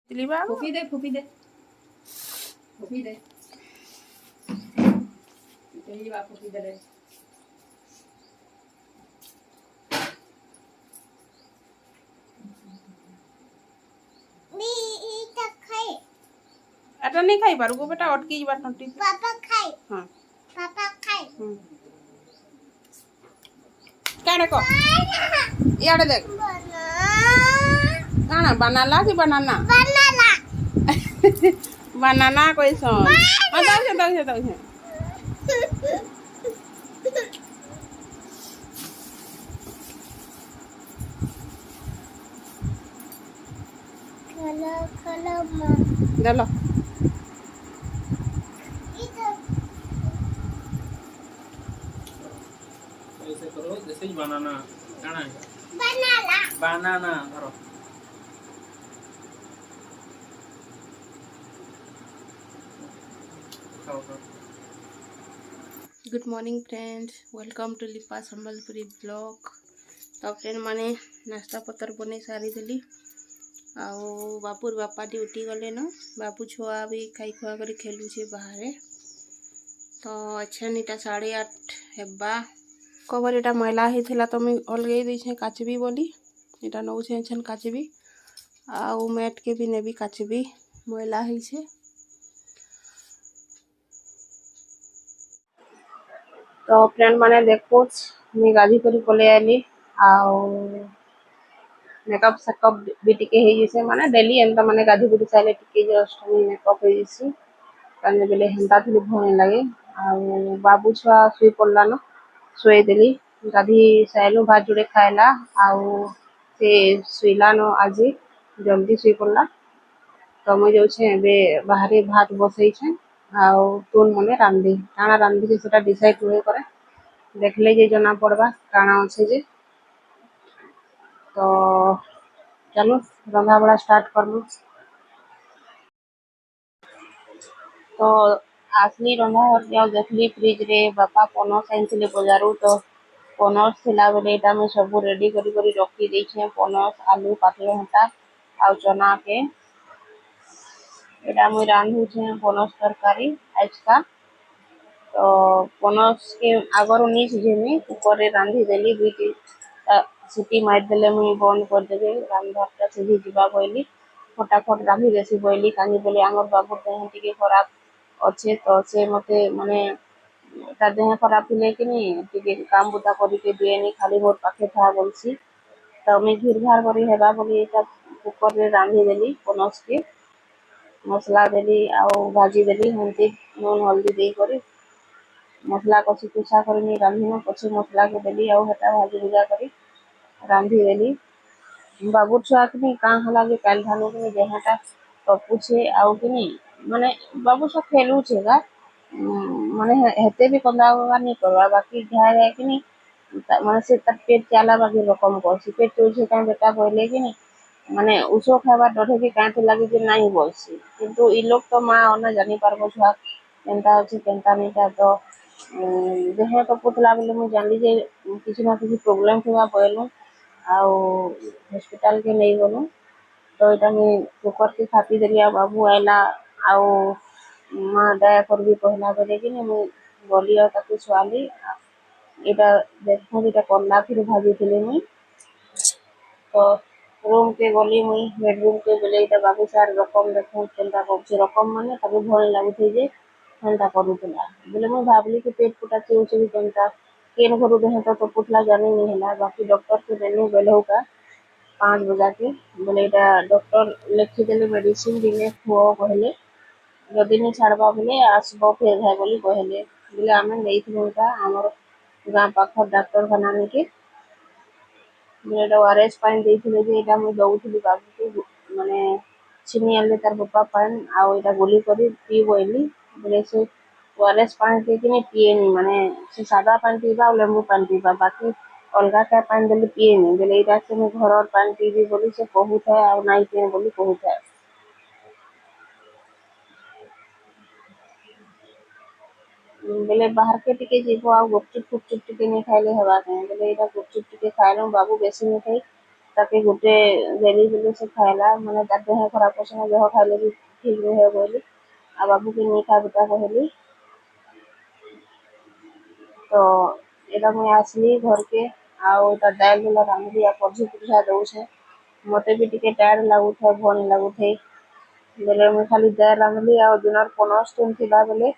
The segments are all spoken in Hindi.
Liba Fupi deh, fupi deh. Fupi deh. Jadi Pak fupi deh. এটা नहीं खाई बारू को बेटा अटकी बार नटी पापा खाए हां पापा खाए क्या देखो यार देख ना बनाला कि बनाना बनाना बनाना कोई सन हां दाऊ से खाला खाला मां चलो इधर ऐसे करो जैसे ही बनाना खाना है बनाना बनाना धरो खाओ खाओ good morning friends welcome to Lipa Sambalpuri blog तो फ्रेंड माने नाश्ता पतर बने सारी देली आउ बापुर बापा ड्यूटी गले न बापू छुआ भी खाई खुआ कर खेलु छे बाहर तो अच्छा नीटा 8:30 हेबा कवर एटा मैला होता तो मुझे अलगई देछे काचबी बोली एटा नौ छन काचबी आउ मैट के भी नेबी काचबी मैला होइछे तो फ्रेंड माने देखो मुझे गाजी करी पले आली आउ मेकअप सेकअप भी टिके हे जैसे माने डेली एंता माने गाधी गुडी साले टिके जस्ट मेकअप हे जैसे काने बेले हेंता थली भय लागे आ बाबू छुआ सुई पड़ला न सोई देली गाधी साइलो भात जुड़े खाइला आ से सुईला न आज जल्दी सुई पड़ला तो मैं जो छे बे बाहरी भात बसई छे आ तून मने रांधी काना रांधी के सेटा डिसाइड होए करे देखले जे जना पड़बा काना अछि जे तो चलो रंधा बड़ा स्टार्ट करलु तो आसली रंधा जाओ देखली फ्रिज रे बापा पनस आनथिले बजारू तो पनस थिला बेले एटा में सब रेडी करी करी रखी दै छे पनस आलू पातलो हटा आ चना के एटा मैं रांधु छे पनस तरकारी आज का तो पनस के आगर नी सिझेमी कुकर रे रांधी देली दुई सीटी मार देले मुई बंद कर देबे रांधटा सिझी जीवा बोली फटाफट रांधी देसी बोली कानी बोले आमर बाबू देह टिके खराब अच्छे तो से मते माने ता देह खराब थिले कि नी टिके काम बुता करी के दिएनी खाली मोर पाखे था बोलसी तो मैं घिर घार करी हेबा बोली एटा कुकर रे रांधी देली पनस के मसला देली आ भाजी देली हंती नून हल्दी दे करी मसला कसी पिछा करी रांधी पछे मसला के देली आ हेटा भाजी भुजा करी रांधी देली बाबू छुआ कि काँ हला जे काल धानु कि देहटा तपुछे आउ कि माने बाबू छुआ खेलु छे गा माने हेते भी कंदा नहीं करवा बाकी घाय है कि माने से तक पेट चाला बाकी रकम करसी पेट चोछे का बेटा कहले कि माने उसो खावा डरे कि कांथे लागे जे नहीं बोलसी किंतु ई लोग तो मां ओना जानी पारबो छुआ केनता अछि केनता नहीं तो देह तो पुतला बेले मु जानली जे किसी ना किसी प्रॉब्लम थिबा बोलू आउ हॉस्पिटल के नहीं गलु तो इटा मैं कुकर के खापी देली आ बाबू आइला आउ मां दया कर भी कहला बेले कि मु गली आ ताकू छुआली इटा देखो इटा कल्ला फिर भाजी थिले मुई तो रूम के गली मुई बेडरूम के बेले इटा बाबू सार रकम देखो केनता करछि रकम माने ताकू भल लागुथि जे हेंता करूतला बोले मु भाबली कि पेट फुटा छै केनता केन घरु देह तो पुतला जाने नहीं हैला बाकी डॉक्टर के देनु बेलो का 5 बजा के बोले एटा डॉक्टर लिखि देले मेडिसिन दिने खुओ कहले जदि नहीं छाड़बा बोले आसबो फेर है बोली कहले बोले आमे देइथु का हमर गां पाख डॉक्टर खाना में के बोले ओआरएस पानी देइथिले जे एटा मु दउथिली बाबू के माने चिनी आले तार बप्पा पान आ एटा गोली करी पी बोली बोले से ओआरएस पानी के कि पिए नहीं माने से सादा पानी पीबा लेंबू पानी पीबा बाकी अलगा का पानी देले पिए नहीं बोले एटा से मैं घर और पानी पीबी बोली से कहूत है और नहीं पिए बोली कहूत है बोले बाहर के टिके जीवो आ गुपचुप फुपचुप टिके नहीं खाइले हवा के बोले एटा गुपचुप टिके खाइलो बाबू बेसी नहीं खाई ତାକେ ଗୋଟେ ଦେଲି ବୋଲି ସେ ଖାଇଲା ମାନେ ତାର ଦେହ ଖରାପ ଅଛି ନା ଦେହ ଖାଇଲେ ବି ଠିକ ରୁହେ ବୋଲି ଆଉ ବାବୁକେ ନେଇ ଖାଇବାଟା କହିଲି ତ ଏଇଟା ମୁଇଁ ଆସିଲି ଘରକେ ଆଉ ଏଇଟା ଦାଇଲ ହେଲା ରାନ୍ଧି ଆଉ ପଝି ପୁଝା ଦଉଛେ ମତେ ବି ଟିକେ ଟାୟାର୍ଡ ଲାଗୁଥାଏ ଭଲ ଲାଗୁଥାଏ ବେଲେ ମୁଇଁ ଖାଲି ଦାଇଲ ରାନ୍ଧଲି ଆଉ ଦିନର ପନସ ଟୁନ ଥିଲା ବେଲେ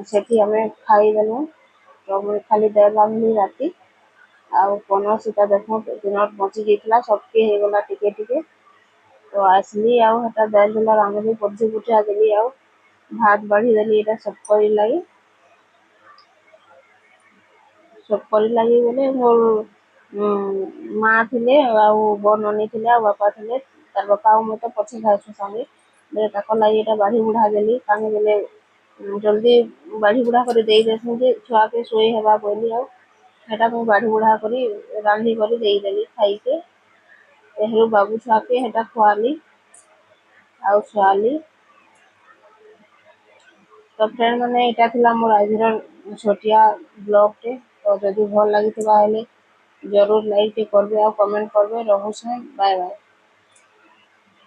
ସେଠି ଆମେ ଖାଇଦେଲୁ ତ ମୁଇଁ ଖାଲି ଦାଇଲ ରାନ୍ଧଲି ରାତି ଆଉ ପନସ ଏଟା ଦେଖୁଁ ଦିନର ବଞ୍ଚି ଯାଇଥିଲା ସବକେ ହେଇଗଲା ଟିକେ ଟିକେ ତ ଆସିଲି ଆଉ ହେଟା ଦାଇଲ ହେଲା ରାନ୍ଧଲି ପଝି ପୁଝା ଦେଲି ଆଉ ଭାତ ବାଢି ଦେଲି ଏଇଟା ସବକରି ଲାଗି ସବକରି ଲାଗି ବୋଲେ ମୋର ମା ଥିଲେ ଆଉ ବଡ ନନୀ ଥିଲେ ଆଉ ବାପା ଥିଲେ ତାର ବାପା ଆଉ ମୁଁ ତ ପଛେ ଖାଇଛୁ ସାଙ୍ଗେ ବେଲେ ତାଙ୍କର ଲାଗି ଏଇଟା ବାଢି ବୁଢା ଦେଲି କାହିଁ ବେଲେ ଜଲ୍ଦି ବାଢି ବୁଢା କରି ଦେଇଦେସୁଁ ଯେ ଛୁଆକେ ଶୋଇ ହେବା ବୋଲି ଆଉ ହେଟା ମୁଁ ବାଢି ବୁଢା କରି ରାନ୍ଧି କରି ଦେଇଦେଲି ଖାଇକେ ତେହରୁ ବାବୁ ଛୁଆକେ ହେଟା ଖୁଆଲି ଆଉ ଶୁଆଲି ତ ଫ୍ରେଣ୍ଡ ମାନେ ଏଇଟା ଥିଲା ମୋର ଆଜିର ଛୋଟିଆ ବ୍ଲଗଟେ ତ ଯଦି ଭଲ ଲାଗିଥିବା ହେଲେ ଜରୁର ଲାଇକ୍ ଟେ କରିବେ ଆଉ କମେଣ୍ଟ କରିବେ ରହୁଛେ ବାଏ ବାଏ।